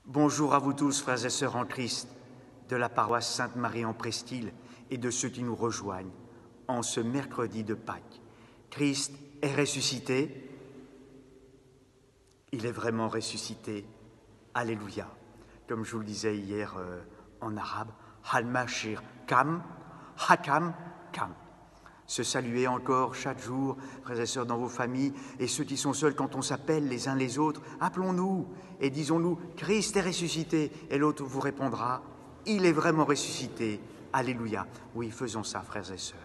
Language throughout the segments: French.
Bonjour à vous tous, frères et sœurs en Christ, de la paroisse Sainte-Marie en Presqu'île et de ceux qui nous rejoignent en ce mercredi de Pâques. Christ est ressuscité. Il est vraiment ressuscité. Alléluia. Comme je vous le disais hier en arabe, Al-Mashir Kam, Hakam Kam. Se saluer encore chaque jour, frères et sœurs, dans vos familles, et ceux qui sont seuls, quand on s'appelle les uns les autres, appelons-nous et disons-nous « Christ est ressuscité » et l'autre vous répondra « Il est vraiment ressuscité ». Alléluia. Oui, faisons ça, frères et sœurs.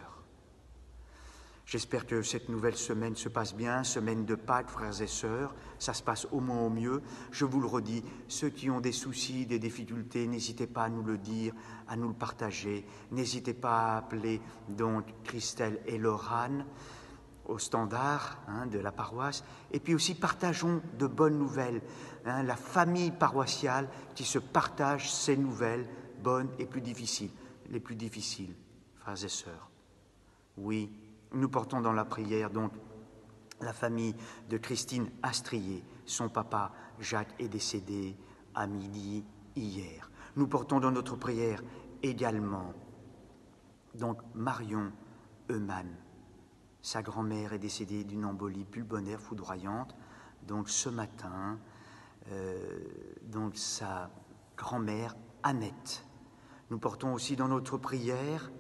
J'espère que cette nouvelle semaine se passe bien, semaine de Pâques, frères et sœurs. Ça se passe au moins au mieux. Je vous le redis, ceux qui ont des soucis, des difficultés, n'hésitez pas à nous le dire, à nous le partager. N'hésitez pas à appeler donc Christelle et Laurane au standard de la paroisse. Et puis aussi, partageons de bonnes nouvelles. La famille paroissiale qui se partage ces nouvelles bonnes et plus difficiles. Les plus difficiles, frères et sœurs. Oui. Nous portons dans la prière donc la famille de Christine Astrier. Son papa Jacques est décédé à midi hier. Nous portons dans notre prière également donc Marion Eumann. Sa grand-mère est décédée d'une embolie pulmonaire foudroyante. Donc ce matin, donc sa grand-mère Annette. Nous portons aussi dans notre prière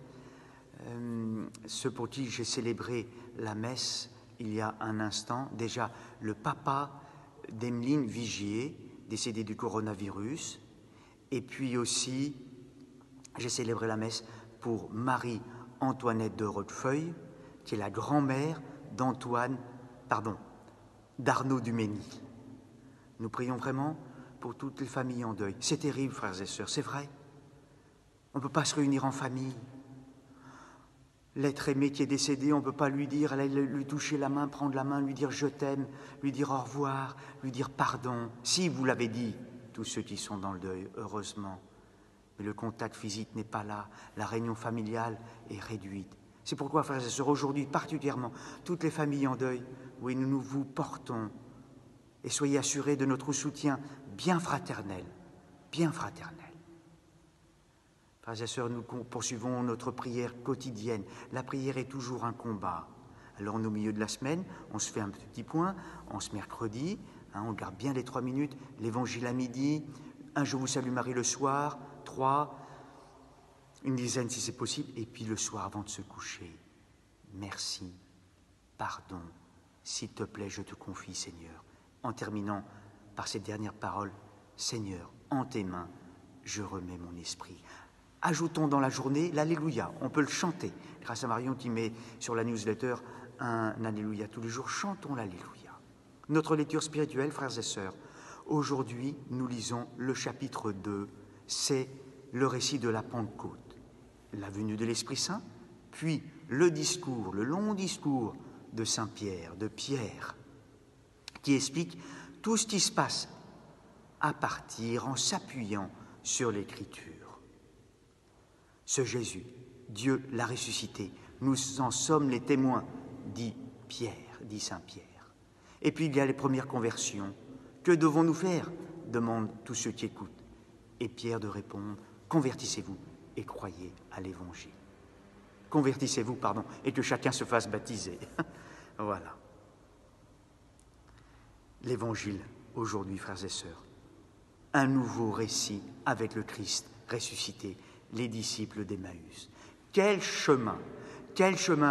ceux pour qui j'ai célébré la messe il y a un instant, déjà le papa d'Emeline Vigier, décédé du coronavirus, et puis aussi j'ai célébré la messe pour Marie-Antoinette de Roquefeuille, qui est la grand-mère d'Arnaud Dumény. Nous prions vraiment pour toutes les familles en deuil. C'est terrible, frères et sœurs, c'est vrai. On ne peut pas se réunir en famille. L'être aimé qui est décédé, on ne peut pas lui dire, lui toucher la main, prendre la main, lui dire « je t'aime », lui dire au revoir, lui dire pardon. Si, vous l'avez dit, tous ceux qui sont dans le deuil, heureusement. Mais le contact physique n'est pas là, la réunion familiale est réduite. C'est pourquoi, frères et sœurs, aujourd'hui particulièrement, toutes les familles en deuil, oui, nous vous portons et soyez assurés de notre soutien bien fraternel, bien fraternel. Frères et sœurs, nous poursuivons notre prière quotidienne. La prière est toujours un combat. Alors, au milieu de la semaine, on se fait un petit point, on se mercredi, on garde bien les 3 minutes, l'évangile à midi, un Je vous salue Marie le soir, 3, une dizaine si c'est possible, et puis le soir avant de se coucher. Merci, pardon, s'il te plaît, je te confie, Seigneur. En terminant par ces dernières paroles, Seigneur, en tes mains, je remets mon esprit. Ajoutons dans la journée l'Alléluia. On peut le chanter. Grâce à Marion qui met sur la newsletter un Alléluia tous les jours. Chantons l'Alléluia. Notre lecture spirituelle, frères et sœurs. Aujourd'hui, nous lisons le chapitre 2. C'est le récit de la Pentecôte. La venue de l'Esprit Saint, puis le discours, le long discours de Saint Pierre, de Pierre, qui explique tout ce qui se passe à partir en s'appuyant sur l'Écriture. Ce Jésus, Dieu l'a ressuscité. Nous en sommes les témoins, dit Pierre, dit Saint Pierre. Et puis il y a les premières conversions. Que devons-nous faire demandent tous ceux qui écoutent. Et Pierre de répondre, convertissez-vous et croyez à l'Évangile. Convertissez-vous, et que chacun se fasse baptiser. Voilà. L'Évangile, aujourd'hui, frères et sœurs. Un nouveau récit avec le Christ ressuscité. Les disciples d'Emmaüs. Quel chemin,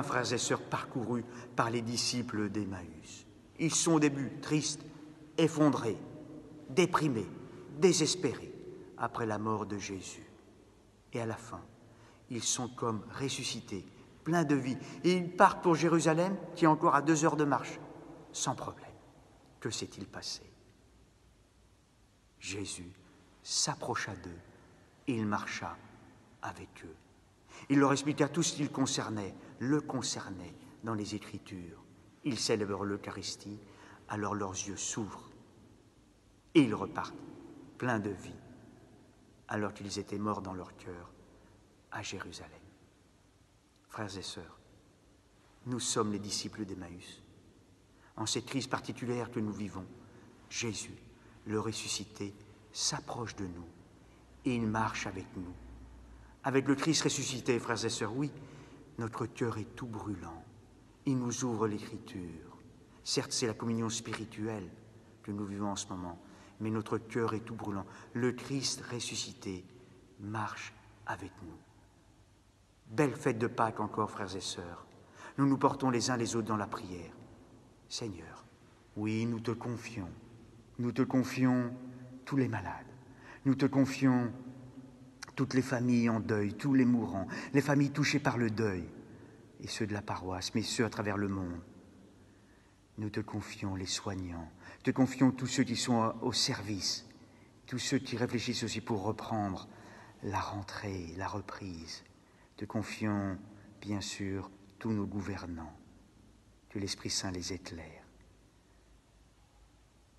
frères et sœurs, parcouru par les disciples d'Emmaüs. Ils sont au début tristes, effondrés, déprimés, désespérés après la mort de Jésus. Et à la fin, ils sont comme ressuscités, pleins de vie. Et ils partent pour Jérusalem, qui est encore à 2 heures de marche, sans problème. Que s'est-il passé? Jésus s'approcha d'eux, il marcha avec eux. Il leur expliqua tout ce qui le concernait dans les Écritures. Ils célèbrent l'Eucharistie, alors leurs yeux s'ouvrent et ils repartent pleins de vie, alors qu'ils étaient morts dans leur cœur à Jérusalem. Frères et sœurs, nous sommes les disciples d'Emmaüs. En cette crise particulière que nous vivons, Jésus, le ressuscité, s'approche de nous et il marche avec nous. Avec le Christ ressuscité, frères et sœurs, oui, notre cœur est tout brûlant. Il nous ouvre l'Écriture. Certes, c'est la communion spirituelle que nous vivons en ce moment, mais notre cœur est tout brûlant. Le Christ ressuscité marche avec nous. Belle fête de Pâques encore, frères et sœurs. Nous nous portons les uns les autres dans la prière. Seigneur, oui, nous te confions tous les malades. Nous te confions toutes les familles en deuil, tous les mourants, les familles touchées par le deuil, et ceux de la paroisse, mais ceux à travers le monde. Nous te confions les soignants, te confions tous ceux qui sont au service, tous ceux qui réfléchissent aussi pour reprendre la rentrée, la reprise. Te confions, bien sûr, tous nos gouvernants, que l'Esprit Saint les éclaire.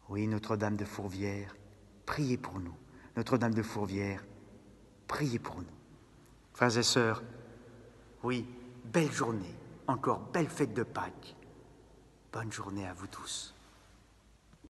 Oui, Notre-Dame de Fourvière, priez pour nous. Notre-Dame de Fourvière, priez pour nous. Frères et sœurs, oui, belle journée, encore belle fête de Pâques. Bonne journée à vous tous.